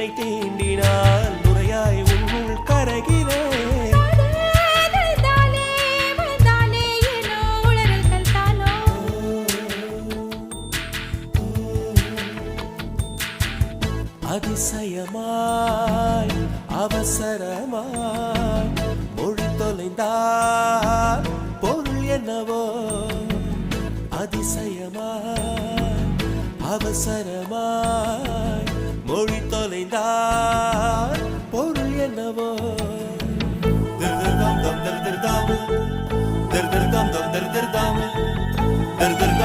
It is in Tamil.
என்னை தீண்டினால் நுரையாய் உன்னுள் கரைகிறேன். அதிசயமாய் அவசரமாய் மொழி தொலைந்தார் பொருள் என்னவோ. அதிசயமாய் அவசரமாய் மொழி தொலைந்தார் பொருள் என்னவோ. திருதிர்தாம் தம் திருதிர்தாம் திருதிர்தாம் தம் திருதிர்தாம் திருதிர்தாம்